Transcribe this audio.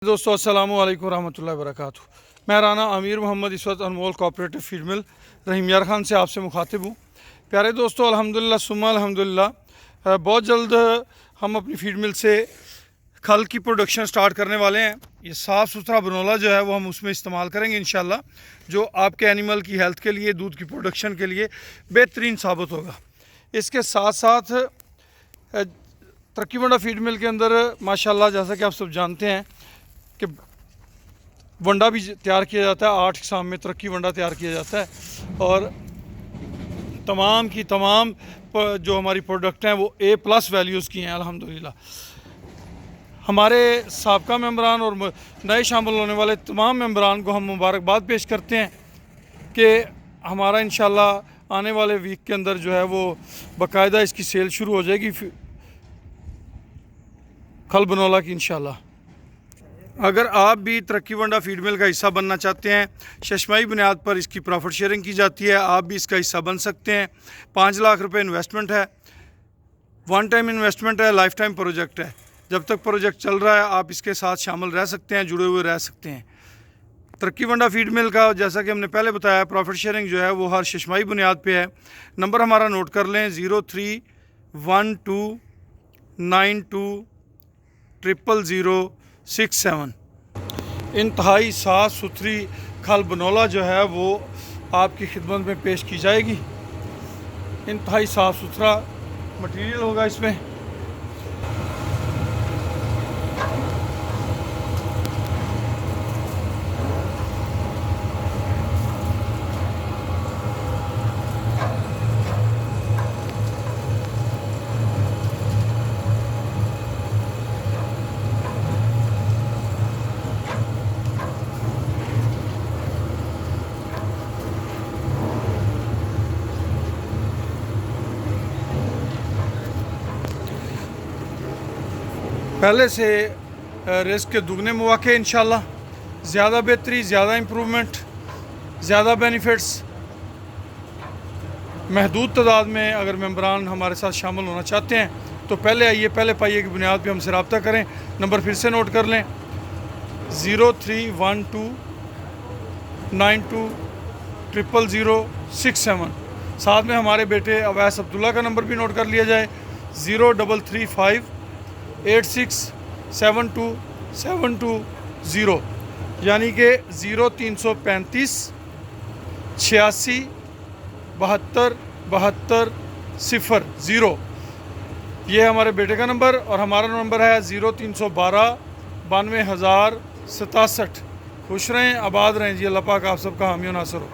दोस्तों अस्सलामु अलैकुम रहमतुल्लाहि व बरकातुहू। मैं राना अमीर मोहम्मद इस वक्त अनमोल कोऑपरेटिव फीड मिल रहीम यार खान से आपसे मुखातिब हूँ। प्यारे दोस्तों, अल्हम्दुलिल्लाह सुम्मा अल्हम्दुलिल्लाह बहुत जल्द हम अपनी फीड मिल से खल की प्रोडक्शन स्टार्ट करने वाले हैं। ये साफ़ सुथरा बनोला जो है वो हम उसमें इस्तेमाल करेंगे इंशाल्लाह, जो आपके एनिमल की हेल्थ के लिए, दूध की प्रोडक्शन के लिए बेहतरीन साबित होगा। इसके साथ साथ तरक्की वंडा फीड मिल के अंदर माशाल्लाह जैसा कि आप सब जानते हैं कि वंडा भी तैयार किया जाता है। 8 इकसाम में तरक्की वंडा तैयार किया जाता है और तमाम की तमाम जो हमारी प्रोडक्ट हैं वो A+ वैल्यूज़ की हैं अल्हम्दुलिल्लाह। हमारे साबका मेंबरान और नए शामिल होने वाले तमाम मेंबरान को हम मुबारकबाद पेश करते हैं कि हमारा इंशाल्लाह आने वाले वीक के अंदर जो है वो बाकायदा इसकी सेल शुरू हो जाएगी खल बनोला की इंशाल्लाह। अगर आप भी तरक्की वंडा फीड मिल का हिस्सा बनना चाहते हैं, शशमाई बुनियाद पर इसकी प्रॉफिट शेयरिंग की जाती है, आप भी इसका हिस्सा बन सकते हैं। 5 लाख रुपए इन्वेस्टमेंट है, वन टाइम इन्वेस्टमेंट है, लाइफ टाइम प्रोजेक्ट है। जब तक प्रोजेक्ट चल रहा है आप इसके साथ शामिल रह सकते हैं, जुड़े हुए रह सकते हैं। तरक्की वंडा फीड मिल का जैसा कि हमने पहले बताया, प्रॉफिट शेयरिंग जो है वो हर शशमाई बुनियाद पे है। नंबर हमारा नोट कर लें, 0312920067। इंतहाई साफ़ सुथरी खल बनोला जो है वो आपकी खिदमत में पेश की जाएगी। इंतहाई साफ़ सुथरा मटेरियल होगा इसमें। पहले से रिस्क के दुगने मौके इंशाल्लाह, ज़्यादा बेहतरी, ज़्यादा इम्प्रूवमेंट, ज़्यादा बेनिफिट्स। महदूद तादाद में अगर मेंबरान हमारे साथ शामिल होना चाहते हैं तो पहले आइए, पहले पाइए की बुनियाद पे हमसे रब्ता करें। नंबर फिर से नोट कर लें, 031292000067। साथ में हमारे बेटे अवैस अब्दुल्ला का नंबर भी नोट कर लिया जाए, 0335867720, यानी कि 0335 86 72 72 0। ये हमारे बेटे का नंबर और हमारा नंबर है 0312 92,067। खुश रहें, आबाद रहें जी। अल्लाह पाक आप सबका हामी और नासर हो।